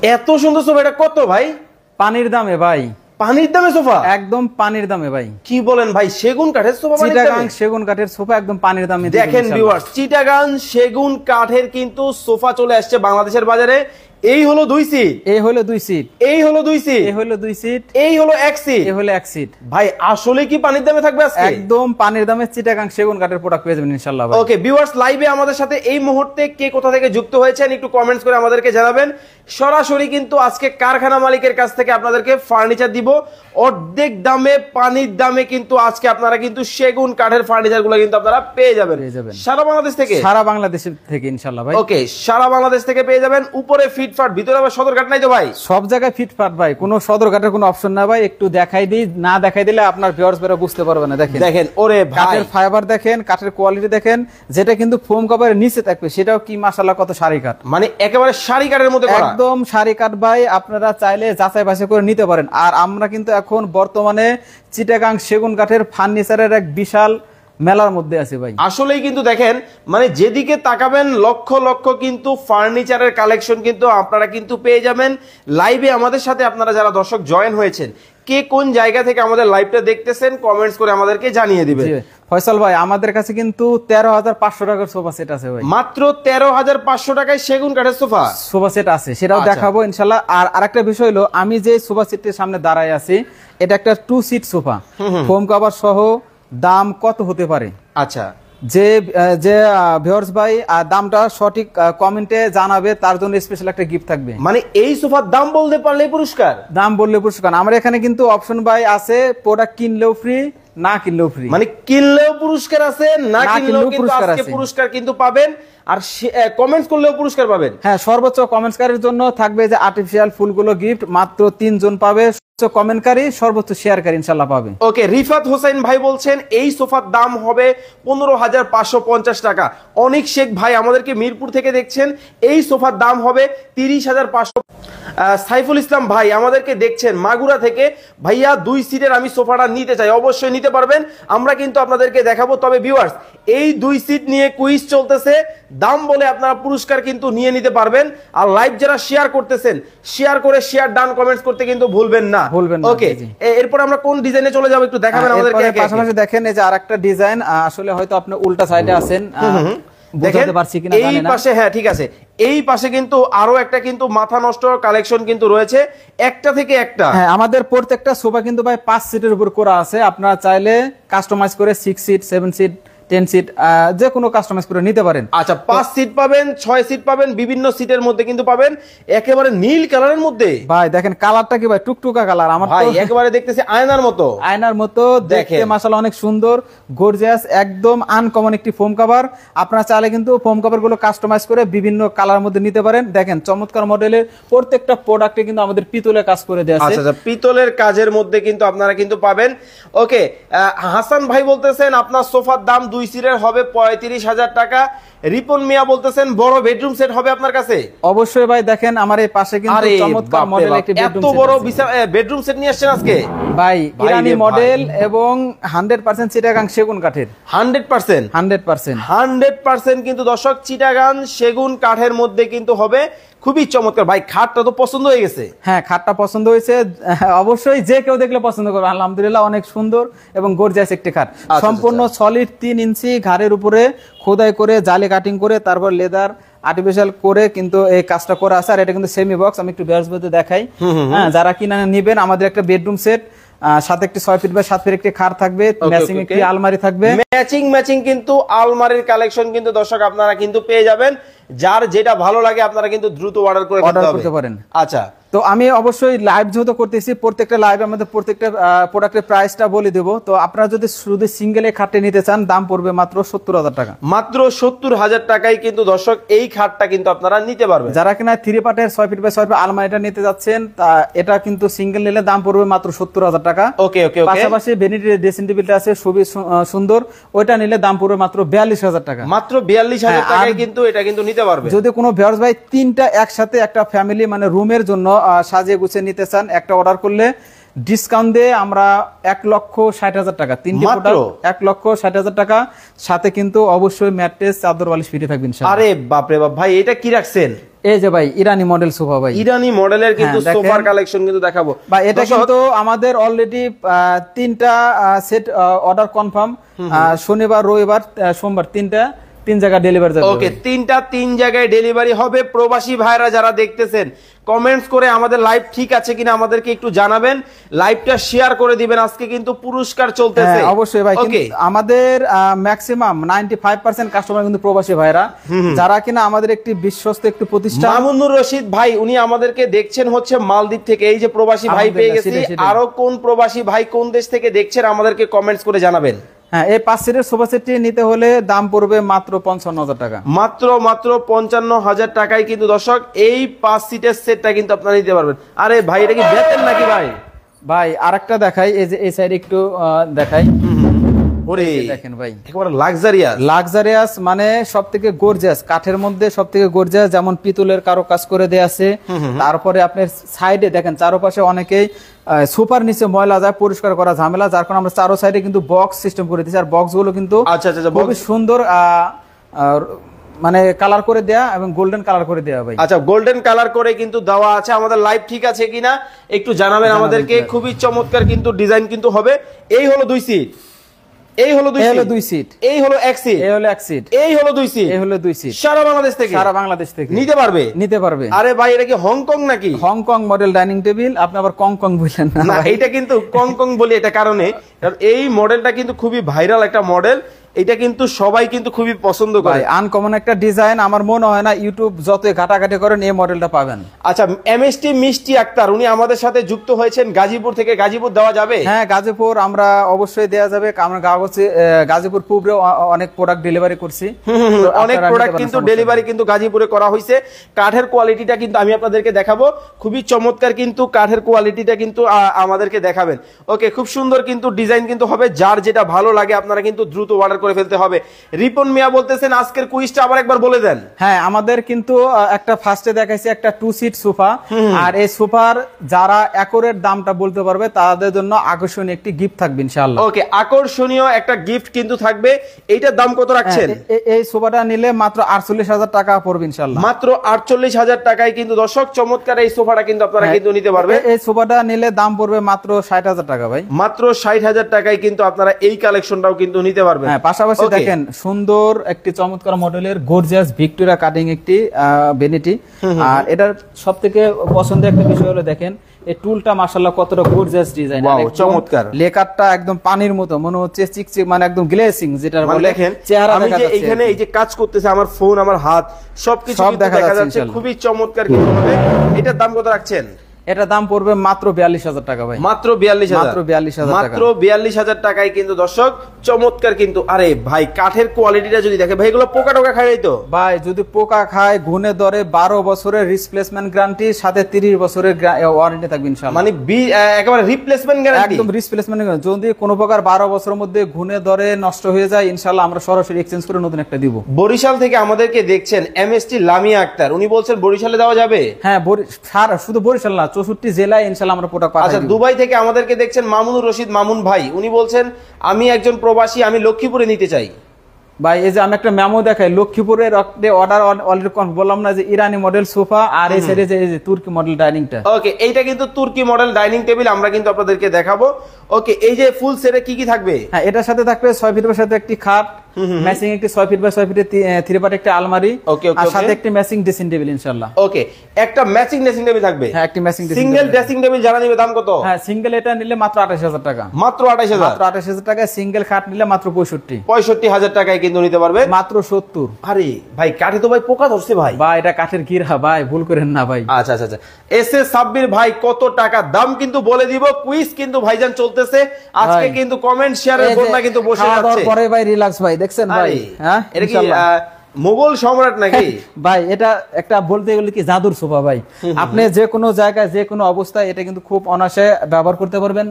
এত সুন্দর সোফা, এটা কত ভাই? পানির দামে ভাই, পানির দামে সোফা? একদম পানির দামে ভাই। কি বলেন ভাই, সেগুন কাঠের সোফা? চিটাগাং সেগুন কাঠের সোফা একদম পানির দামে। দেখেন ভিউয়ার্স, চিটাগাং সেগুন কাঠের কিন্তু সোফা চলে আসছে বাংলাদেশের বাজারে। এই হলো 2 সিট, এই হলো 2 সিট, এই হলো 2 সিট, এই হলো 2 সিট, এই হলো 1 সিট, এই হলো 1 সিট। ভাই আসলে কি পানির দামে থাকবে আজকে? একদম পানির দামে চিটাগাং সেগুন কাঠের প্রোডাক্ট পেয়ে যাবেন ইনশাআল্লাহ ভাই। ওকে ভিউয়ার্স, লাইভে আমাদের সাথে এই মুহূর্তে কে কোথা থেকে যুক্ত হয়েছেন একটু কমেন্টস করে আমাদেরকে জানাবেন। সরাসরি কিন্তু আজকে কারখানা মালিকের কাছ থেকে আপনাদেরকে ফার্নিচার দিব অর্ধেক দামে, পানির দামে। কিন্তু আজকে আপনারা কিন্তু সেগুন কাঠের ফার্নিচার গুলো কিন্তু আপনারা পেয়ে যাবেন সারা বাংলাদেশ থেকে, সারা বাংলাদেশ থেকে ইনশাআল্লাহ ভাই। ওকে, সারা বাংলাদেশ থেকে পেয়ে যাবেন। উপরে ফিটফাট, ভিতরে আবার সদরঘাট নাই তো ভাই? সব জায়গায় ফিটফাট ভাই, কোনো সদরঘাটের কোনো অপশন না ভাই। একটু দেখাই দিই, না দেখাই দিলে আপনার ভিউয়ার্স বেরা বুঝতে পারবে না। দেখেন দেখেন, ওরে ভাই কাঠের ফাইবার দেখেন, কাঠের কোয়ালিটি দেখেন। যেটা কিন্তু ফোম কভারের নিচে থাকবে সেটাও কি মাশাআল্লাহ কত সারি কাঠ, মানে একেবারে সারি কাঠের মধ্যে করা, একদম সারি কাঠ ভাই। আপনারা চাইলে যাচাই বাছাই করে নিতে পারেন। আর আমরা কিন্তু এখন বর্তমানে চিটাগাং সেগুন কাঠের ফার্নিচারের এক বিশাল মেলার মধ্যে আছে ভাই। আসলেই কিন্তু দেখেন, মানে যেদিকে তাকাবেন লক্ষ লক্ষ কিন্তু ফার্নিচারের কালেকশন কিন্তু আপনারা কিন্তু পেয়ে যাবেন লাইভে আমাদের সাথে। আপনারা যারা দর্শক জয়েন হয়েছেন, কে কোন জায়গা থেকে আমাদের লাইভটা দেখতেছেন কমেন্টস করে আমাদেরকে জানিয়ে দিবেন। ফয়সাল ভাই, আমাদের কাছে কিন্তু 13,500 টাকার সোফা সেট আছে ভাই। মাত্র 13,500 টাকায় সেগুন কাঠের সোফা সেট আছে, সেটাও দেখাবো ইনশাআল্লাহ। আর আরেকটা বিষয় হলো, আমি যে সোফা সেটের সামনে দাঁড়ায় আছি, এটা একটা 2 সিট সোফা, ফোম কভার সহ। দাম কত হতে পারে? আচ্ছা, যে যে ভিউয়ার্স ভাই দামটা সঠিক কমেন্টে জানাবে, তার জন্য স্পেশাল একটা গিফট থাকবে। মানে এই সোফার দাম বলতে পারলে পুরস্কার, দাম বললে পুরস্কার। আমার এখানে কিন্তু অপশন ভাই আছে, প্রোডাক্ট কিনলেও ফ্রি, না কিনলেও ফ্রি। মানে কিনলেও পুরস্কার আছে, না কিনলেও কিন্তু আজকে পুরস্কার কিন্তু পাবেন। আর কমেন্টস করলেও পুরস্কার পাবেন। হ্যাঁ, সর্বোচ্চ কমেন্টসকারীর জন্য থাকবে যে আর্টিফিশিয়াল ফুলগুলো গিফট, মাত্র 3 জন পাবে। কমেন্টকারী, সর্বোচ্চ শেয়ারকারী ইনশাআল্লাহ পাবে। ওকে, রিফাত হোসেন ভাই বলছেন এই সোফার দাম হবে 15,550 টাকা। অনিক শেখ ভাই আমাদেরকে মিরপুর থেকে দেখছেন, এই সোফার দাম হবে 30,500। সাইফুল ইসলাম ভাই আমাদেরকে দেখছেন মাগুরা থেকে, ভাইয়া 2 সিটের আমি সোফাটা নিতে চাই। অবশ্যই নিতে পারবেন, আমরা কিন্তু আপনাদেরকে দেখাবো। তবে ভিউয়ার্স, এই 2 সিট নিয়ে কুইজ চলতেছে, দাম বলে আপনারা পুরস্কার কিন্তু নিয়ে নিতে পারবেন। আর লাইভ যারা শেয়ার করতেছেন, শেয়ার করে শেয়ার ডান কমেন্টস করতে কিন্তু ভুলবেন না। ওকে, এরপর আমরা কোন ডিজাইনে চলে যাব একটু দেখাবেন আমাদেরকে। পাশাপাশি দেখেন এই যে আরেকটা ডিজাইন, আসলে হয়তো আপনি উল্টা সাইডে আছেন, বুঝতে পারছি কিনা জানি না। এই পাশে, হ্যাঁ ঠিক আছে, এই পাশে কিন্তু আরো একটা কিন্তু মাথা নষ্ট কালেকশন কিন্তু রয়েছে, একটা থেকে একটা। হ্যাঁ, আমাদের প্রত্যেকটা সোফা কিন্তু ভাই 5 সিটের উপর করা আছে। আপনারা চাইলে কাস্টমাইজ করে 6 সিট, 7 সিট, 10 সিট যে কোনো কাস্টমাইজ করে নিতে পারেন। আচ্ছা, 5 সিট পাবেন, 6 সিট পাবেন, বিভিন্ন সিটের মধ্যে কিন্তু পাবেন। একেবারে নীল কালারের মধ্যে ভাই দেখেন কালারটা কি ভাই, টুকটুকা কালার। আমার ভাই একেবারে দেখতেছি আয়নার মতো, আয়নার মতো দেখতে মাশাআল্লাহ, অনেক সুন্দর, গর্জিয়াস, একদম আনকমন একটি ফোম কভার। আপনারা চাইলে কিন্তু ফোম কভার গুলো কাস্টমাইজ করে বিভিন্ন কালার মধ্যে নিতে পারেন। দেখেন চমৎকার মডেলের প্রত্যেকটা প্রোডাক্টে কিন্তু আমাদের পিতলের কাজ করে দেয়া আছে। আচ্ছা, পিতলের কাজের মধ্যে কিন্তু আপনারা কিন্তু পাবেন। ওকে, হাসান ভাই বলতেছেন আপনার সোফার দাম 2 সিটের হবে 35,000 টাকা। রিপন মিয়া বলতেছেন বড় বেডরুম সেট হবে আপনার কাছে? অবশ্যই ভাই, দেখেন আমার এই পাশে কিন্তু চমৎকার মডেল একটি বেডরুম সেট, এত বড় বেডরুম সেট নিয়ে আসছেন আজকে ভাই। ইরানি মডেল এবং 100% চিটাগাং সেগুন কাঠের। 100% কিন্তু দর্শক চিটাগাং সেগুন কাঠের মধ্যে কিন্তু হবে। খুবই চমৎকার ভাই, খাটটা তো পছন্দ হয়ে গেছে। হ্যাঁ, খাটটা পছন্দ হয়েছে, অবশ্যই যে কেউ দেখলে পছন্দ করবে। আলহামদুলিল্লাহ, অনেক সুন্দর এবং গর্জিয়াস একটি খাট, সম্পূর্ণ সলিড 3 ইঞ্চি ঘাড়ের উপরে খোদাই করে জালি কাটিং করে তারপর লেদার আর্টিফিশিয়াল করে কিন্তু এই কাজটা করা আছে। আর এটা কিন্তু সেমি বক্স, আমি একটু বেয়ার্স বলতে দেখাই। হ্যাঁ, যারা কিনা নেবেন, আমাদের একটা বেডরুম সেট, সাথে একটি 6 ফিট বাই 7 ফিট একটি খাট থাকবে, ম্যাচিং একটি আলমারি থাকবে। ম্যাচিং কিন্তু আলমারির কালেকশন কিন্তু দর্শক আপনারা কিন্তু পেয়ে যাবেন। যার যেটা ভালো লাগে আপনারা কিন্তু দ্রুত অর্ডার করতে পারেন। আচ্ছা, তো আমি অবশ্যই লাইভ যেহেতু করতেছি, প্রত্যেকটা লাইভে আমাদের প্রত্যেকটা প্রোডাক্টের প্রাইসটা বলে দেবো। তো আপনারা যদি শুধু সিঙ্গেলে খাটে নিতে চান, দাম পড়বে মাত্র 70,000 টাকা। মাত্র 70,000 টাকায় কিন্তু দর্শক এই খাটটা কিন্তু আপনারা নিতে পারবেন। যারা কিনা 3 পার্টের 6 ফিট বাই 6 ফিট আলমারিটা নিতে যাচ্ছেন, এটা কিন্তু সিঙ্গেল নিলে দাম পড়বে মাত্র 70,000 টাকা। ওকে, পাশাপাশি ভ্যানিটি ড্রেসিং টেবিলটা আছে খুবই সুন্দর, ওইটা নিলে দাম পড়বে মাত্র 42,000 টাকা। মাত্র 42,000 টাকায় কিন্তু এটা কিন্তু নিতে পারবে। যদি কোনো ভিউয়ার্স ভাই 3টা একসাথে একটা ফ্যামিলি মানে রুমের জন্য সাজিয়ে গুছিয়ে নিতে চান, একটা অর্ডার করলে ডিসকাউন্ট দিয়ে আমরা 1,60,000 টাকা, 3টি প্রোডাক্ট 1,60,000 টাকা, সাথে কিন্তু অবশ্যই ম্যাট্রেস, চাদর, বালিশ ফ্রি থাকবে ইনশাআল্লাহ। আরে বাপ রে বাপ ভাই, এটা কি রাখছেন? এই যে ভাই ইরানি মডেল সোফা ভাই, ইরানি মডেলের কিন্তু হ্যাঁ, দেখেন। সোফার কালেকশন কিন্তু দেখাবো বা এটা কিন্তু আমাদের অলরেডি 3টা সেট অর্ডার কনফার্ম, শনিবার রবিবার সোমবার 3 জায়গায় ডেলিভারি যাবে। ওকে, 3 জায়গায় ডেলিভারি হবে। প্রবাসী ভাইরা যারা দেখতেছেন কমেন্টস করে আমাদের লাইভ ঠিক আছে কিনা আমাদেরকে একটু জানাবেন, লাইভটা শেয়ার করে দিবেন। আজকে কিন্তু পুরস্কার চলতেছে। অবশ্যই ভাই, ওকে, আমাদের ম্যাক্সিমাম 95% কাস্টমার কিন্তু প্রবাসী ভাইরা, যারা কিনা আমাদের একটি বিশ্বস্ত একটি প্রতিষ্ঠান। মামুনুর রশিদ ভাই উনি আমাদেরকে দেখছেন হচ্ছে মালদ্বীপ থেকে। এই যে প্রবাসী ভাই পেয়ে গেছি, আরো কোন প্রবাসী ভাই কোন দেশ থেকে দেখছেন আমাদেরকে কমেন্টস করে জানাবেন। হ্যাঁ, এই 5 সিটের সোফা সেটটি নিতে হলে দাম পড়বে মাত্র 55,000 টাকা। মাত্র 55,000 টাকায় কিন্তু দর্শক এই 5 সিটের সেটটা কিন্তু আপনারা নিতে পারবেন। আরে ভাই এটা কি বেতের নাকি ভাই? ভাই আরেকটা দেখাই, এই যে এই সাইড একটু দেখাই। ওরে দেখেন ভাই, একেবারে লাক্সারিয়াস, মানে সবথেকে গর্জিয়াস, কাঠের মধ্যে সবথেকে গর্জিয়াস, যেমন পিতলের কারো কাজ করে দেয়া আছে। তারপরে আপনার সাইডে দেখেন চারপাশে অনেকেই সুপার নিচে ময়লা যায়, পরিষ্কার করা ঝামেলা, যার কারণে আমরা চারো সাইডে কিন্তু বক্স সিস্টেম করে দিয়েছি। আর বক্স গুলো কিন্তু আচ্ছা খুবই সুন্দর, মানে কালার করে দেয়া এবং গোল্ডেন কালার করে দেয়া ভাই। আচ্ছা, গোল্ডেন কালার করে কিন্তু দেওয়া আছে। আমাদের লাইভ ঠিক আছে কিনা একটু জানাবেন আমাদেরকে। খুবই চমৎকার কিন্তু ডিজাইন কিন্তু হবে। এই হলো 2 সিট, এই হলো 2 সিট, এই হলো 1 সিট, এই হলো 1 সিট, এই হলো 2 সিট, এই হলো 2 সিট। সারা বাংলাদেশ থেকে নিতে পারবে। আরে ভাই এটা কি হংকং নাকি? Hong Kong model dining table. আপনি আবার কং বললেন না, এটা কিন্তু কং বলি এটা কারণে, কারণ এই মডেলটা কিন্তু খুবই ভাইরাল একটা মডেল। এটা কিন্তু সবাই কিন্তু খুবই পছন্দ করে। আনকমন একটা ডিজাইন, আমার মনে হয় না ইউটিউব যত ঘাটাঘাটি করেন এই মডেলটা পাবেন। আচ্ছা, এমএসটি মিষ্টি আক্তার উনি আমাদের সাথে যুক্ত হয়েছেন গাজীপুর থেকে। গাজীপুর দেওয়া যাবে? হ্যাঁ, গাজীপুর আমরা অবশ্যই দেওয়া যাবে। আমরা গাজীপুর পূর্বে অনেক প্রোডাক্ট ডেলিভারি করছি, অনেক প্রোডাক্ট কিন্তু ডেলিভারি কিন্তু গাজীপুরে করা হয়েছে। কাঠের কোয়ালিটিটা কিন্তু আমি আপনাদেরকে দেখাবো, খুবই চমৎকার কিন্তু কাঠের কোয়ালিটিটা কিন্তু আমাদেরকে দেখাবেন। ওকে, খুব সুন্দর কিন্তু ডিজাইন কিন্তু হবে। যার যেটা ভালো লাগে আপনারা কিন্তু দ্রুত অর্ডার করে ফেলতে হবে। রিপন মিয়া বলতেছেন আজকের কুইজটা আবার একবার বলে দেন। হ্যাঁ, আমাদের কিন্তু একটা ফার্স্টে দেখাইছে একটা 2 সিট সোফা, আর এই সোফার যারা একরের দামটা বলতে পারবে তাদের জন্য আকর্ষণীয় একটি গিফট থাকবে ইনশাআল্লাহ। ওকে, আকর্ষণীয় একটা গিফট কিন্তু থাকবে। এইটার দাম কত রাখছেন? এই সোফাটা নিলে মাত্র 48,000 টাকা পড়বে ইনশাআল্লাহ। মাত্র 48,000 টাকায় কিন্তু দর্শক চমৎকার এই সোফাটা কিন্তু আপনারা কিন্তু নিতে পারবেন। এই সোফাটা নিলে দাম পড়বে মাত্র 60,000 টাকা ভাই। মাত্র 60,000 টাকায় কিন্তু আপনারা এই কালেকশনটাও কিন্তু নিতে পারবেন। হ্যাঁ, পাশাপাশি দেখেন সুন্দর একটি চমৎকার মডেলের গর্জিয়াস ভিক্টোরিয়া কাটিং একটি ভ্যানিটি। আর এটার সবথেকে পছন্দের একটা বিষয় হলো দেখেন এই টুলটা মাশাআল্লাহ কতটা গর্জিয়াস ডিজাইন, চমৎকার। লেকারটা একদম পানির মতো মনে হচ্ছে, চিকচিক, মানে একদম গ্লেসিং যেটা বলে। দেখেন চেহারা আমি যে এখানে এই যে কাজ করতেছে, আমার ফোন, আমার হাত সবকিছু দেখা যাচ্ছে, খুবই চমৎকার কিন্তু হবে। এটার দাম কত রাখছেন? এটা দাম পড়বে মাত্র 42,000 টাকা ভাই। মাত্র 42,000 টাকায় কিন্তু দর্শক চমৎকার কিন্তু। আরে ভাই কাঠের কোয়ালিটিটা যদি দেখে ভাই, এগুলো পোকা টোকা খায় তো ভাই, যদি পোকা খায় ঘুনে ধরে 12 বছরের রিপ্লেসমেন্ট গ্যারান্টি, সাথে 30 বছরের ওয়ারেন্টি থাকবে ইনশাআল্লাহ। মানে একেবারে রিপ্লেসমেন্ট গ্যারান্টি, একদম রিপ্লেসমেন্ট গ্যারান্টি। যদি কোনো প্রকার 12 বছরের মধ্যে ঘুনে ধরে নষ্ট হয়ে যায় ইনশাআল্লাহ আমরা সরাসরি এক্সচেঞ্জ করে নতুন একটা দিব। বরিশাল থেকে আমাদেরকে দেখছেন এমএসটি লামিয়া আক্তার, উনি বলছেন বরিশালে দেওয়া যাবে? হ্যাঁ, শুধু বরিশাল না, 64 জেলায় ইনশাআল্লাহ আমরা প্রোডাক্ট পাঠাই। আচ্ছা, দুবাই থেকে আমাদেরকে দেখছেন মামুনুর রশিদ মামুন ভাই, উনি বলছেন আমি একজন প্রবাসী, আমি লক্ষ্মীপুরে নিতে চাই। ভাই এই যে আমি একটা মেমো দেখাই, লক্ষ্মীপুরের অর্ডার অলরেডি বললাম না যে ইরানি মডেল সোফা, আর এই সাইডে যে তুর্কি মডেল ডাইনিংটা। ওকে, এইটা কিন্তু তুর্কি মডেল ডাইনিং টেবিল আমরা কিন্তু আপনাদেরকে দেখাবো। ওকে, এই যে ফুল সেটে কি কি থাকবে? হ্যাঁ, এটার সাথে থাকবে 6 ফিটের সাথে একটি খাট, ম্যাচিং একটি 6 ফিট বাই 6 ফিটের 3 পার্ট একটা আলমারি, আর সাথে একটি ম্যাচিং ড্রেসিং টেবিল ইনশাআল্লাহ। ওকে, একটা ম্যাচিং ড্রেসিং টেবিল থাকবে। হ্যাঁ, একটি ম্যাচিং সিঙ্গেল ড্রেসিং টেবিল যারা নেবে দাম কত? হ্যাঁ, সিঙ্গেল এটা নিলে মাত্র 28,000 টাকা। মাত্র 28,000 টাকা। সিঙ্গেল খাট নিলে মাত্র 65,000 টাকায় কিন্তু নিতে পারবে। মাত্র 70। আরে ভাই কাঠে তো ভাই পোকা ধরছে ভাই। ভাই এটা কাঠের গিরা ভাই, ভুল করেন না ভাই। আচ্ছা আচ্ছা আচ্ছা, এসএ সাব্বির ভাই কত টাকা দাম কিন্তু বলে দিব। কুইজ কিন্তু ভাইজান চলতেছে আজকে, কিন্তু কমেন্ট শেয়ারের বন্যা কিন্তু বসে যাচ্ছে। পরে ভাই রিল্যাক্স ভাই, দেখছেন ভাই? হ্যাঁ, এটা কি মোগল সম্রাট নাকি ভাই? এটা একটা বলতে গেলে কি জাদুর সোফা ভাই। আপনি যে কোনো জায়গায় যে কোনো অবস্থায় এটা কিন্তু খুব অনায়াসে ব্যবহার করতে পারবেন।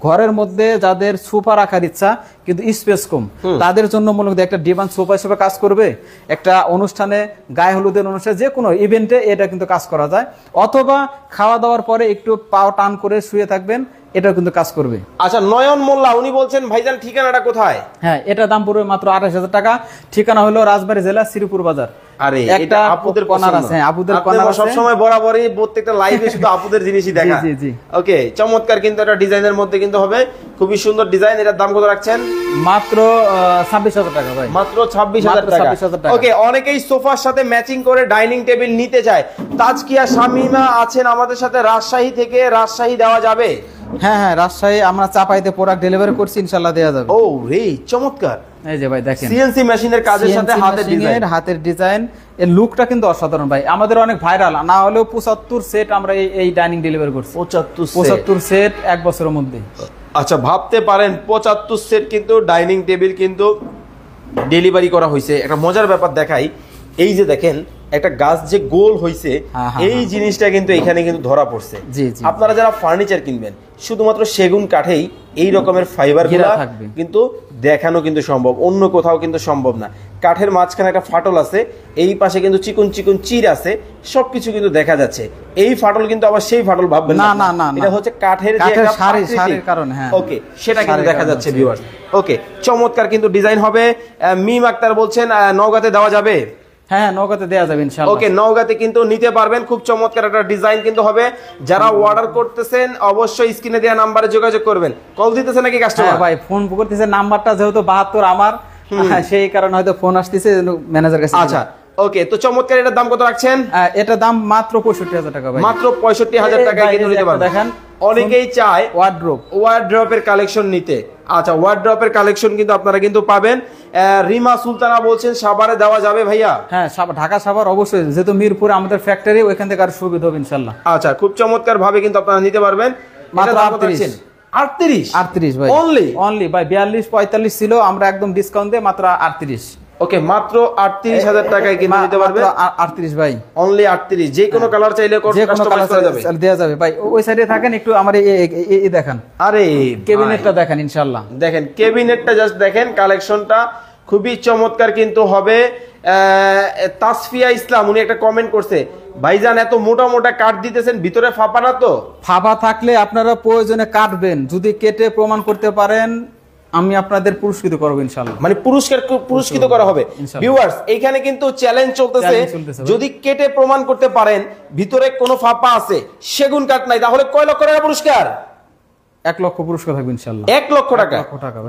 ঘরের মধ্যে যাদের সোফা রাখার ইচ্ছা কিন্তু স্পেস কম, তাদের জন্য মনে হয় একটা ডিমান্ড সোফা হিসেবে কাজ করবে। একটা অনুষ্ঠানে, গায়ে হলুদের অনুষ্ঠানে, যে কোনো ইভেন্টে এটা কিন্তু কাজ করা যায়। অথবা খাওয়া দাওয়ার পরে একটু পাও টান করে শুয়ে থাকবেন, এটাও কিন্তু কাজ করবে। আচ্ছা, নয়ন মোল্লা উনি বলছেন ভাইজান ঠিকানাটা কোথায়? হ্যাঁ, এটা দাম পড়বে মাত্র 28,000 টাকা। ঠিকানা হলো রাজবাড়ী জেলা শ্রীপুর বাজার। আরে একটা এটা আপুদের কর্নার পছন্দ। আছে, হ্যাঁ, আপুদের আপনি কর্নার সব আছে। সময় বরাবরই প্রত্যেকটা লাইভে শুধু আপুদের জিনিসই দেখা। জি, জি। ওকে, চমৎকার কিন্তু এটা ডিজাইনের মধ্যে কিন্তু হবে, খুবই সুন্দর ডিজাইন। এটার দাম কত রাখছেন? মাত্র 26,000 টাকা ভাই। মাত্র 26,000 মাত্র টাকা। 26,000 টাকা। ওকে, অনেকেই সোফার সাথে ম্যাচিং করে ডাইনিং টেবিল নিতে চায়। তাজকিয়া শামিমা আছেন আমাদের সাথে রাজশাহী থেকে, রাজশাহী দেওয়া যাবে? হ্যাঁ হ্যাঁ, রাজশাহী আমরা চাপাইতে প্রোডাক্ট ডেলিভারি করছি, ইনশাআল্লাহ দেওয়া যাবে। ও রে, চমৎকার। এই যে ভাই দেখেন, সিএনসি মেশিনের কাজের সাথে CNC হাতের ডিজাইন। মেশিনের হাতের ডিজাইন, এর লুকটা কিন্তু অসাধারণ ভাই। আমাদের অনেক ভাইরাল, না হলেও 75 সেট আমরা এই ডাইনিং ডেলিভারি করছি। 75 সেট এক বছরের মধ্যে। আচ্ছা, ভাবতে পারেন 75 সেট কিন্তু ডাইনিং টেবিল কিন্তু ডেলিভারি করা হয়েছে। একটা মজার ব্যাপার দেখাই, এই যে দেখেন একটা গাছ যে গোল হয়েছে, এই জিনিসটা কিন্তু এখানে কিন্তু ধরা পড়ছে। জি জি। আপনারা যারা ফার্নিচার কিনবেন শুধুমাত্র সেগুন কাঠেই এই রকমের ফাইবার গুলা কিন্তু দেখানো কিন্তু সম্ভব, অন্য কোথাও কিন্তু সম্ভব না। কাঠের মাঝখানে একটা ফাটল আছে, এই পাশে কিন্তু চিকন চিকন চির আছে, সবকিছু কিন্তু দেখা যাচ্ছে। এই ফাটল কিন্তু আবার সেই ফাটল ভাববেন না, না, না, এটা হচ্ছে কাঠের যে একটা সারির কারণে। হ্যাঁ, ওকে, সেটা কিন্তু দেখা যাচ্ছে ভিউয়ার্স। ওকে, চমৎকার কিন্তু ডিজাইন হবে। মিম আক্তার বলছেন নওগাঁতে দেওয়া যাবে? হ্যাঁ, নওগাঁতে দেওয়া যাবে ইনশাআল্লাহ। ওকে, নওগাঁতে কিন্তু নিতে পারবেন। খুব চমৎকার একটা ডিজাইন কিন্তু হবে। যারা অর্ডার করতেছেন অবশ্যই স্ক্রিনে দেওয়া নাম্বারে যোগাযোগ করবেন। কল দিতেছে নাকি কাস্টমার? ভাই ফোন করতেছে, নাম্বারটা যেহেতু 72 আমার, সেই কারণে হয়তো ফোন আসতেছে ম্যানেজার কাছে। আচ্ছা, ওকে, তো চমৎকার। এটার দাম কত রাখছেন? এটা দাম মাত্র 65,000 টাকা ভাই। মাত্র 65,000 টাকায় কিন্তু নিতে পারবেন। দেখেন, অনেকেই চায় ওয়ার্ড্রপের কালেকশন নিতে। আচ্ছা, ওয়ার্ড্রপের কালেকশন কিন্তু আপনারা কিন্তু পাবেন। রিমা সুলতানা বলছেন সাভারে দেওয়া যাবে ভাইয়া? হ্যাঁ, ঢাকা সাভার অবশ্যই, যেহেতু মিরপুরে আমাদের ফ্যাক্টরি, ওইখান থেকে আর সুবিধা হবে ইনশাআল্লাহ। আচ্ছা, খুব চমৎকার ভাবে কিন্তু আপনারা নিতে পারবেন। মাত্র 38 ভাই। অনলি ভাই, 42-45 ছিল, আমরা একদম ডিসকাউন্ট দিয়ে মাত্র 38। ওকে, মাত্র 38,000 টাকায় কিন্তু নিতে পারবে। 38 ভাই, অনলি 38। যে কোনো কালার চাইলে কাস্টমাইজ করা যাবে, দেয়া যাবে ভাই। ওই সাইডে থাকেন একটু, আমার এই দেখেন, আরে ক্যাবিনেটটা দেখেন ইনশাআল্লাহ। দেখেন ক্যাবিনেটটা, জাস্ট দেখেন কালেকশনটা খুবই চমৎকার কিন্তু হবে। তাসফিয়া ইসলাম উনি একটা কমেন্ট করছে, ভাইজান এত মোটা মোটা কাট দিতেছেন, ভিতরে ফাঁপা না তো? ফাঁপা থাকলে আপনারা প্রয়োজনে কাটবেন, যদি কেটে প্রমাণ করতে পারেন আমি আপনাদের পুরস্কৃত করব ইনশাআল্লাহ। মানে পুরস্কৃত করা হবে। ভিউয়ার্স, এইখানে কিন্তু চ্যালেঞ্জ চলতেছে, যদি কেটে প্রমাণ করতে পারেন ভিতরে কোনো ফাঁপা আছে, সেগুন কাঠ নাই, তাহলে কয় লক্ষ টাকা পুরস্কার? 1 লক্ষ পুরস্কার থাকবে ইনশাআল্লাহ। 1 লক্ষ টাকা।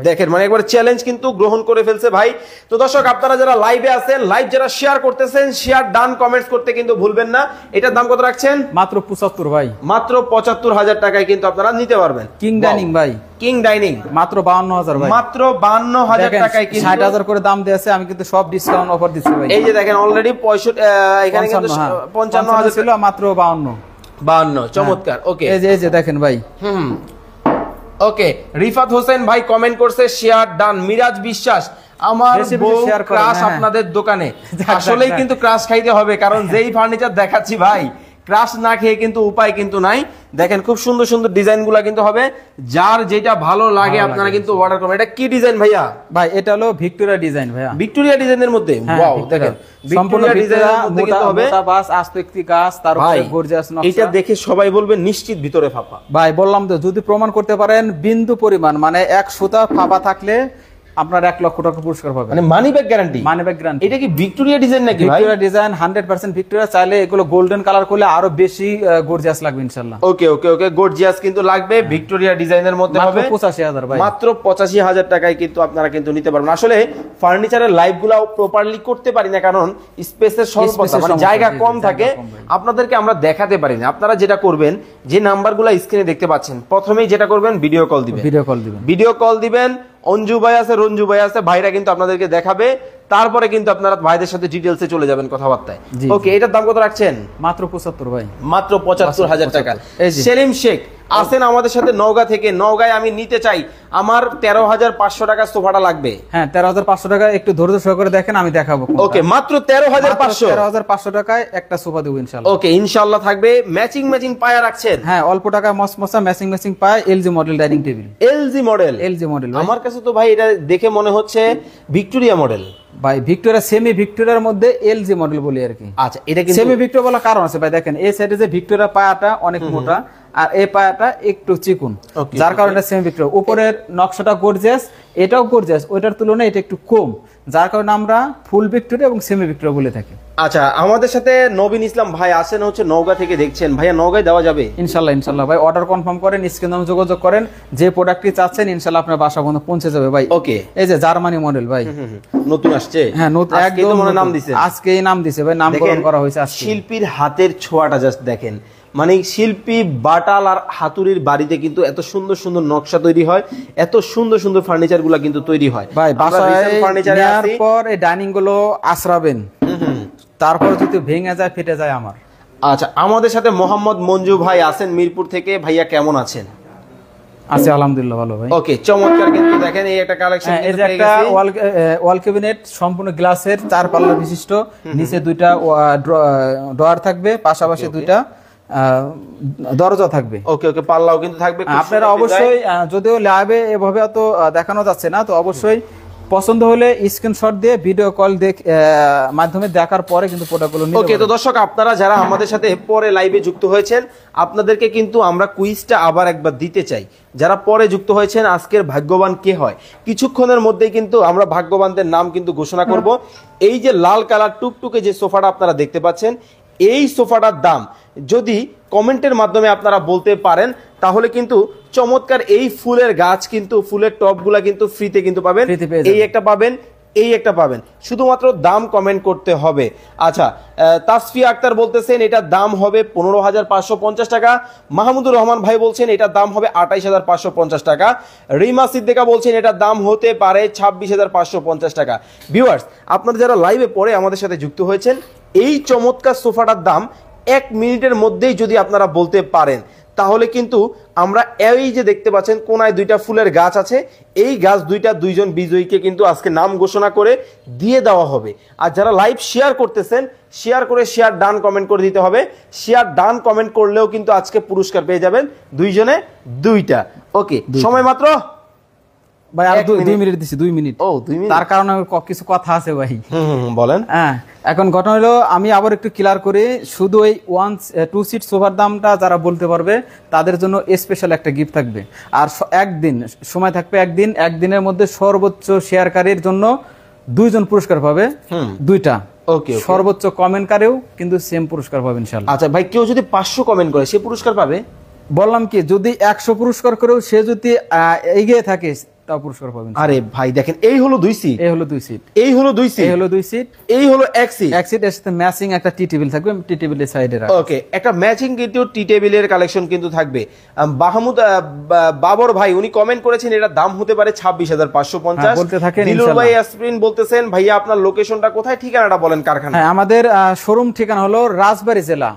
দেখেন, মানে একবার চ্যালেঞ্জ কিন্তু গ্রহণ করে ফেলছে ভাই। তো দর্শক, আপনারা যারা লাইভে আছেন, লাইভ যারা শেয়ার করতেছেন, শেয়ার ডান কমেন্টস করতে কিন্তু ভুলবেন না। এটার দাম কত রাখছেন? মাত্র 75 ভাই। মাত্র 75,000 টাকায় কিন্তু আপনারা নিতে পারবেন। কিং ডাইনিং ভাই, কিং ডাইনিং মাত্র 52,000 ভাই। মাত্র 52,000 টাকায় কিন্তু 60,000 করে দাম দিয়েছে, আমি কিন্তু সব ডিসকাউন্ট অফার দিচ্ছি ভাই। এই যে দেখেন অলরেডি 65, এখানে কিন্তু 55,000 ছিল, মাত্র 52। চমৎকার। ওকে, এই যে দেখেন ভাই। ওকে, রিফাত হোসেন ভাই কমেন্ট করছে শেয়ার ডান। মিরাজ বিশ্বাস, আমার বউ ক্রাশ আপনাদের দোকানে। আসলেই কিন্তু ক্রাশ খাইতে হবে, কারণ যেই ফার্নিচার দেখাচ্ছি ভাই, ক্রাশ না খেয়ে কিন্তু উপায় কিন্তু নাই। দেখেন, খুব সুন্দর সুন্দর ডিজাইন গুলা কিন্তু হবে, যার যেটা ভালো লাগে আপনারা কিন্তু অর্ডার করবেন। এটা কি ডিজাইন ভাইয়া? ভাই এটা হলো ভিক্টোরিয়া ডিজাইন ভাইয়া। ভিক্টোরিয়া ডিজাইনের মধ্যে, ওয়াও, দেখেন সম্পূর্ণ ডিজাইনের মধ্যে কিন্তু হবে। মোটা বাস, আস্ত একটি গাছ, তার উপরে গর্জিয়াস নকশা। এটা দেখে সবাই বলবে নিশ্চিত ভিতরে ফাঁপা। ভাই বললাম তো, যদি প্রমাণ করতে পারেন বিন্দু পরিমাণ, মানে 1 সুতা ফাঁপা থাকলে আপনার 1 লক্ষ টাকা পুরস্কার পাবেন। মানে money back guarantee. Money back guarantee. এটা কি ভিক্টোরিয়া ডিজাইন নাকি ভাই? Victoria design 100% Victoria. চাইলে এগুলো গোল্ডেন কালার করলে আরো বেশি গর্জিয়াস লাগবে ইনশাআল্লাহ। ওকে ওকে ওকে, গর্জিয়াস কিন্তু লাগবে, ভিক্টোরিয়া ডিজাইনের মধ্যে হবে। মাত্র 85,000 ভাই। মাত্র 85,000 টাকায় কিন্তু আপনারা কিন্তু নিতে পারবেন। আসলে ফার্নিচারের লাইভগুলো প্রপারলি করতে পারি না, কারণ স্পেসের স্বল্পতা, মানে জায়গা কম থাকে, আপনাদেরকে আমরা দেখাতে পারি না। আপনারা যেটা করবেন, যে নাম্বারগুলো স্ক্রিনে দেখতে পাচ্ছেন, প্রথমেই যেটা করবেন ভিডিও কল দিবেন। ভিডিও কল দিবেন। অঞ্জু ভাই আছে, রঞ্জু ভাই আছে, ভাইরা কিন্তু আপনাদেরকে দেখাবে। তারপরে কিন্তু আপনারা ভাইদের সাথে ডিটেইলসে চলে যাবেন কথাবার্তায়। ওকে, এটার দাম কত রাখছেন? মাত্র 75 ভাই। মাত্র 75,000 টাকা। সেলিম শেখ আছেন আমাদের সাথে নওগাঁ থেকে। নওগাঁয় আমি নিতে চাই, আমার 13,500 টাকা সোফাটা লাগবে। হ্যাঁ, 13,500 টাকা। একটু ধৈর্য সহকারে দেখেন, আমি দেখাবো। ওকে, মাত্র 13,500। 13,500 টাকায় একটা সোফা দেব ইনশাআল্লাহ। ওকে, ইনশাআল্লাহ থাকবে। ম্যাচিং পায়া রাখছেন? হ্যাঁ, অল্প টাকা মসমসা ম্যাচিং পায়া, LG model dining table. LG model? LG model. আমার কাছে তো ভাই এটা দেখে মনে হচ্ছে ভিক্টোরিয়া মডেল। ভাই ভিক্টোরিয়া, সেমি ভিক্টোরিয়ার মধ্যে এলজি মডেল বলি আর কি। আচ্ছা, এটা কি সেমি ভিক্টোরিয়া বলার কারণ আছে ভাই। দেখেন এই সাইডে যে ভিক্টোরিয়া পায়াটা অনেক মোটা, আর এই পায়াটা একটু চিকুন, যার কারণে সেমি ভিক্টোরিয়া। উপরের নকশাটা গর্জিয়াস, এটাও গর্জিয়াস, ওইটার তুলনায় এটা একটু কম, যার কারণে আমরা ফুল ভিক্টোরিয়া এবং সেমি ভিক্টোরিয়া বলে থাকি। আচ্ছা, আমাদের সাথে নবীন ইসলাম ভাই আছেন হচ্ছে নওগাঁ থেকে দেখছেন, ভাইয়া নওগাঁয় দেওয়া যাবে? ইনশাল্লাহ ভাই, অর্ডার কনফার্ম করেন, স্ক্রিন নামে যোগাযোগ করেন, যে প্রোডাক্টটি চাচ্ছেন ইনশাল্লাহ আপনার বাসা পর্যন্ত পৌঁছে যাবে ভাই। ওকে, এই যে জার্মানি মডেল ভাই, নতুন আসছে। হ্যাঁ, নতুন একদম নাম দিছে, আজকেই নাম দিছে ভাই, নামকরণ করা হয়েছে আজকে। শিল্পীর হাতের ছোঁয়াটা জাস্ট দেখেন, মানে শিল্পী বাটাল আর হাতুড়ির বাড়িতে কিন্তু এত সুন্দর সুন্দর নকশা তৈরি হয়, এত সুন্দর সুন্দর ফার্নিচার গুলা কিন্তু তৈরি হয় ভাই। বাসায় নেওয়ার পর এই ডাইনিং গুলো আশ্রাবেন, তারপর যদি ভেঙে যায় ফেটে যায় আমার। আচ্ছা, আমাদের সাথে মোহাম্মদ মঞ্জু ভাই আছেন মিরপুর থেকে, ভাইয়া কেমন আছেন? আছে আলহামদুলিল্লাহ ভালো ভাই। ওকে, চমৎকার কিন্তু দেখেন এই একটা কালেকশন, এই যে একটা ওয়াল ক্যাবিনেট সম্পূর্ণ গ্লাসের 4 পাল্লা বিশিষ্ট, নিচে 2টা ড্রয়ার থাকবে, পাশাপাশি 2টা দরজা থাকবে। ওকে, পাল্লাও কিন্তু থাকবে। আপনারা অবশ্যই, যদিও লাইভে এভাবে তো দেখানো যাচ্ছে না, তো অবশ্যই পছন্দ হলে স্ক্রিনশট দিয়ে ভিডিও কল মাধ্যমে দেখার পরে কিন্তু প্রোডাক্টগুলো নিতে পারবেন। ওকে, তো দর্শক আপনারা যারা আমাদের সাথে পরে লাইভে যুক্ত হয়েছেন, আপনাদেরকে কিন্তু আমরা কুইজটা আবার একবার দিতে চাই। যারা পরে যুক্ত হয়েছেন, আজকের ভাগ্যবান কে হয়, কিছুক্ষণের মধ্যেই কিন্তু আমরা ভাগ্যবানদের নাম কিন্তু ঘোষণা করব। এই যে লাল কালার টুকটুকে যে সোফাটা আপনারা দেখতে পাচ্ছেন, এই সোফাটার দাম যদি কমেন্টের মাধ্যমে আপনারা বলতে পারেন, তাহলে কিন্তু চমৎকার এই ফুলের গাছ কিন্তু ফুলের টপগুলা কিন্তু ফ্রিতে কিন্তু পাবেন। এই একটা পাবেন, এই একটা পাবেন, শুধুমাত্র দাম কমেন্ট করতে হবে। আচ্ছা, তাসফিয়া আক্তার বলতেছেন এটার দাম হবে 15,550 টাকা। মাহমুদুর রহমান ভাই বলছেন এটার দাম হবে 28,550 টাকা। রিমা সিদ্দিকা বলছেন এটার দাম হতে পারে 26,550 টাকা। ভিউয়ার্স, আপনারা যারা লাইভে পরে আমাদের সাথে যুক্ত হয়েছেন, এই চমৎকার সোফাটার দাম 1 মিনিটের মধ্যেই যদি আপনারা বলতে পারেন, তাহলে কিন্তু আমরা এই যে দেখতে পাচ্ছেন কোনায় 2টা ফুলের গাছ আছে, এই গাছ 2টা 2জন বিজয়ীকে কিন্তু আজকে নাম ঘোষণা করে দিয়ে দেওয়া হবে। আর যারা লাইভ শেয়ার করতেছেন, শেয়ার করে শেয়ার ডান কমেন্ট করে দিতে হবে। শেয়ার ডান কমেন্ট করলেও কিন্তু আজকে পুরস্কার পেয়ে যাবেন 2জনে 2টা। ওকে, সময় মাত্র ভাই, আর 2 মিনিট দিছি, 2 মিনিট। ও 2 মিনিট, তার কারণে কিছু কথা আছে ভাই। বলেন। হ্যাঁ, এখন ঘটনা হলো, আমি আবার একটু ক্লিয়ার করি, শুধু এই 2 সিট সোফার দামটা যারা বলতে পারবে তাদের জন্য স্পেশাল একটা গিফট থাকবে। আর একদিন সময় থাকবে, একদিনের মধ্যে সর্বোচ্চ শেয়ারকারীর জন্য 2জন পুরস্কার পাবে, 2টা। ওকে, সর্বোচ্চ কমেন্টকারীও কিন্তু সেম পুরস্কার পাবে ইনশাআল্লাহ। আচ্ছা ভাই, কেউ যদি 500 কমেন্ট করে সে পুরস্কার পাবে? বললাম কি, যদি 100 পুরস্কার করেও সে যদি এগিয়ে থাকে, তাও পুরস্কার পাবেন। আরে ভাই দেখেন, এই হলো 2 সিট, এই হলো 2 সিট, এই হলো 2 সিট, এই হলো 2 সিট, এই হলো 1 সিট। এক সিটের সাথে ম্যাচিং একটা টি টেবিল থাকবে, টি টেবিলের সাইডে রাখা। ওকে, একটা ম্যাচিং কিন্তু টি টেবিলের কালেকশন কিন্তু থাকবে। মাহমুদ বাবর ভাই উনি কমেন্ট করেছেন এটার দাম হতে পারে 26,550। বলতে থাকেন দিলুর ভাই আসপ্রিন বলতেছেন ভাইয়া আপনার লোকেশনটা কোথায়, ঠিকানাটা বলেন, কারখানা। হ্যাঁ, আমাদের শোরুম ঠিকানা হলো রাজবাড়ী জেলা,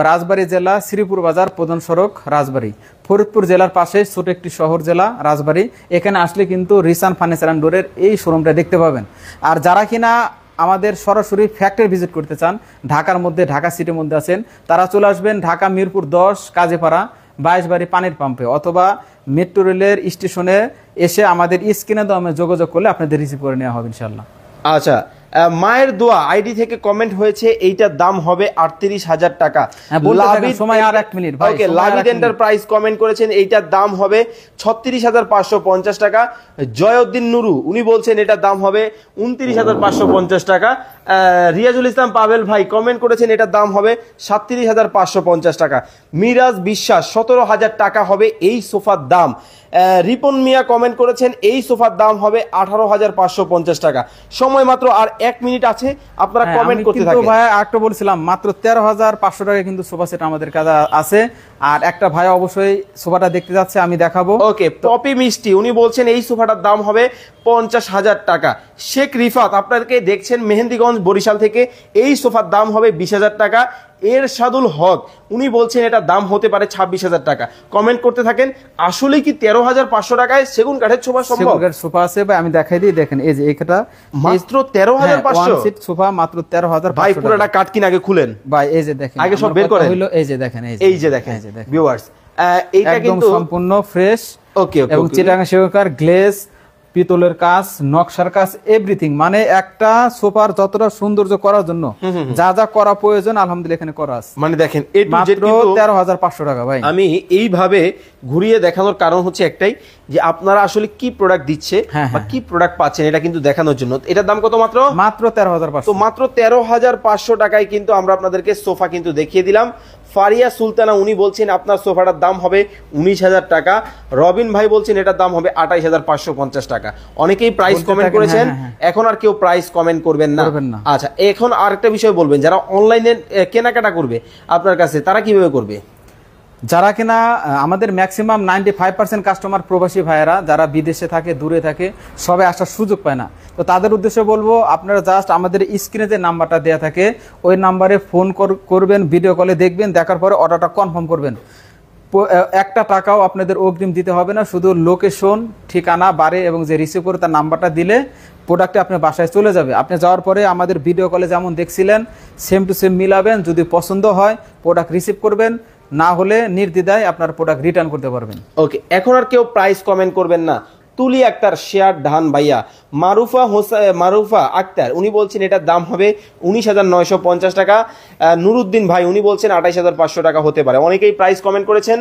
রাজবাড়ী জেলা, শ্রীপুর বাজার, প্রধান সড়ক রাজবাড়ী। ফরিদপুর জেলার পাশে ছোট একটি শহর জেলা রাজবাড়ী। এখানে আসলে কিন্তু রিসান ফার্নিচার অ্যান্ড ডোরের এই শোরুমটা দেখতে পাবেন। আর যারা কিনা আমাদের সরাসরি ফ্যাক্টরি ভিজিট করতে চান, ঢাকার মধ্যে, ঢাকা সিটির মধ্যে আছেন, তারা চলে আসবেন ঢাকা মিরপুর 10 কাজীপাড়া 22 বাড়ি পানির পাম্পে, অথবা মেট্রো রেলের স্টেশনে এসে আমাদের স্ক্রিনে দামে যোগাযোগ করলে আপনাদের রিসিভ করে নেওয়া হবে ইনশাআল্লাহ। আচ্ছা, মায়ের দোয়া আইডি থেকে কমেন্ট হয়েছে এইটার দাম হবে 38,000 টাকা। সময় আর 1 মিনিট ভাই। ওকে, লাভিদ এন্টারপ্রাইজ কমেন্ট করেছেন এইটার দাম হবে 36,550 টাকা। জয়উদ্দিন নুরু উনি বলছেন এটার দাম হবে 29,550 টাকা। রিয়াজুল ইসলাম পাভেল ভাই কমেন্ট করেছেন এটার দাম হবে 37,550 টাকা। মিরাজ বিশ্বাস 17,000 টাকা হবে এই সোফার দাম। রিপন মিয়া কমেন্ট করেছেন এই সোফার দাম হবে 18,550 টাকা। সময় মাত্র আর 1 মিনিট আছে, আপনারা কমেন্ট করতে থাকেন। ভাই আরেকটা বলছিলাম, মাত্র 13,500 টাকা কিন্তু সোফা সেট আমাদের কাছে আছে। আর একটা ভাই অবশ্যই সোফাটা দেখতে যাচ্ছে, আমি দেখাবো। ওকে, পপি মিষ্টি উনি বলছেন এই সোফাটার দাম হবে 50,000 টাকা। শেখ রিফাত আপনাদেরকে দেখছেন মেহেন্দিগঞ্জ বরিশাল থেকে, এই সোফার দাম হবে 20,000 টাকা। এরশাদুল হক উনি বলছেন এটার দাম হতে পারে 26,000 টাকা। কমেন্ট করতে থাকেন। আসলে কি 13,500 টাকায় সেগুন কাঠের সোফা সম্ভব? সেগুন কাঠের সোফা আছে ভাই, আমি দেখাই দিই, দেখেন এই যে এটা মাত্র 13,500 ওয়ান সিট সোফা, মাত্র 13,500। ভাই পুরোটা কাট কিন আগে খুলেন ভাই, এই যে দেখেন, আগে সব বের করেন। এই যে দেখেন, এই যে দেখেন ভিউয়ার্স, এইটা কিন্তু সম্পূর্ণ ফ্রেশ। ওকে, এবং চিটাগাং সেগুন কাঠ গ্লেজ পিতলের কাজ, নকশার কাজ, এভরিথিং, মানে একটা সোফার যতটা সৌন্দর্য করার জন্য যা যা করা প্রয়োজন আলহামদুলিল্লাহ এখানে করা আছে। মানে দেখেন A to Z মাত্র কিন্তু 13,500 টাকা ভাই। আমি এইভাবে ঘুরিয়ে দেখানোর কারণ হচ্ছে একটাই, যে আপনারা আসলে কি প্রোডাক্ট দিচ্ছে বা কি প্রোডাক্ট পাচ্ছেন এটা কিন্তু দেখানোর জন্য। এটার দাম কত? মাত্র 13,500। তো মাত্র 13,500 টাকায় কিন্তু আমরা আপনাদেরকে সোফা কিন্তু দেখিয়ে দিলাম। ফারিয়া সুলতানা উনি বলছেন আপনার সোফাটার দাম হবে 19,000 টাকা। রবিন ভাই বলছেন এটার দাম হবে 28,550 টাকা। অনেকেই প্রাইস কমেন্ট করেছেন, এখন আর কেউ প্রাইস কমেন্ট করবেন না। আচ্ছা, এখন আরেকটা বিষয় বলবেন, যারা অনলাইনে কেনাকাটা করবে আপনার কাছে তারা কিভাবে করবে? যারা কিনা আমাদের ম্যাক্সিমাম 95% কাস্টমার প্রবাসী ভাইয়েরা, যারা বিদেশে থাকে, দূরে থাকে, সবে আসার সুযোগ পায় না। তো তাদের উদ্দেশ্যে বলবো, আপনারা জাস্ট আমাদের স্ক্রিনে যে নাম্বারটা দেওয়া থাকে ওই নাম্বারে ফোন করবেন, ভিডিও কলে দেখবেন, দেখার পরে অর্ডারটা কনফার্ম করবেন। একটা টাকাও আপনাদের অগ্রিম দিতে হবে না, শুধু লোকেশন, ঠিকানা, বাড়ি এবং যে রিসিভ করে তার নাম্বারটা দিলে প্রোডাক্টটা আপনার বাসায় চলে যাবে। আপনি যাওয়ার পরে আমাদের ভিডিও কলে যেমন দেখছিলেন সেম টু সেম মিলাবেন, যদি পছন্দ হয় প্রোডাক্ট রিসিভ করবেন, না হলে নির্দ্বিধায় আপনার প্রোডাক্ট রিটার্ন করতে পারবেন। ওকে, এখন আর কেউ প্রাইস কমেন্ট করবেন না। তুলি আক্তার শেয়ার ধান ভাইয়া, মারুফা আক্তার উনি বলছেন এটার দাম হবে 19,950 টাকা। নুরুদ্দিন ভাই উনি বলছেন 28,500 টাকা হতে পারে। অনেকেই প্রাইস কমেন্ট করেছেন,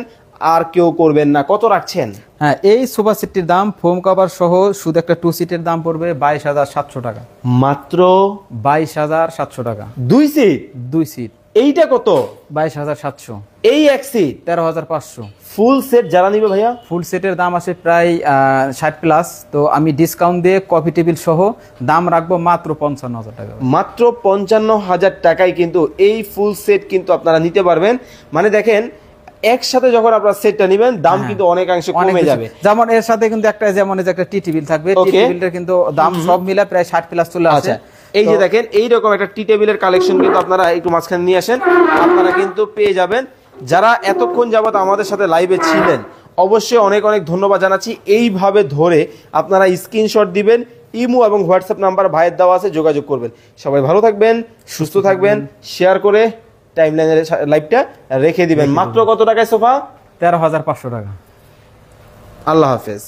আর কেউ করবেন না। কত রাখছেন? হ্যাঁ, এই সোফা সেটটির দাম ফোম কভার সহ শুধু একটা 2 সিটের দাম পড়বে 22,700 টাকা। মাত্র 22,700 টাকা। 2 সিট? 2 সিট। এইটা কত? 22,700। এই এক সিট 13,500। ফুল সেট যারা নিবে ভাইয়া, ফুল সেটের দাম আছে প্রায় 60 প্লাস। তো আমি ডিসকাউন্ট দিয়ে কফি টেবিল সহ দাম রাখবো মাত্র 55,000 টাকা। মাত্র 55,000 টাকায় কিন্তু এই ফুল সেট কিন্তু আপনারা নিতে পারবেন। মানে দেখেন, একসাথে যখন আপনারা সেটটা নেবেন দাম কিন্তু অনেকাংশে কমে যাবে। যেমন এর সাথে কিন্তু একটা, যেমন এই যে একটা টি টেবিল থাকবে, টি টেবিলটার কিন্তু দাম সব মিলে প্রায় 60 প্লাস চলে আসে। এই যে দেখেন, এইরকম একটা টি টেবিলের কালেকশন কিন্তু আপনারা একটু মাঝখানে নিয়ে আসেন, আপনারা কিন্তু পেয়ে যাবেন। যারা এতক্ষণ যাবত আমাদের সাথে লাইভে ছিলেন অবশ্যই অনেক অনেক ধন্যবাদ জানাচ্ছি। এইভাবে ধরে আপনারা স্ক্রিনশট দিবেন, ইমো এবং হোয়াটসঅ্যাপ নাম্বার ভাইয়ের দেওয়া আছে, যোগাযোগ করবেন। সবাই ভালো থাকবেন, সুস্থ থাকবেন, শেয়ার করে টাইমলাইনের লাইভটা রেখে দিবেন। মাত্র কত টাকায় সোফা? 13,500 টাকা। আল্লাহ হাফেজ।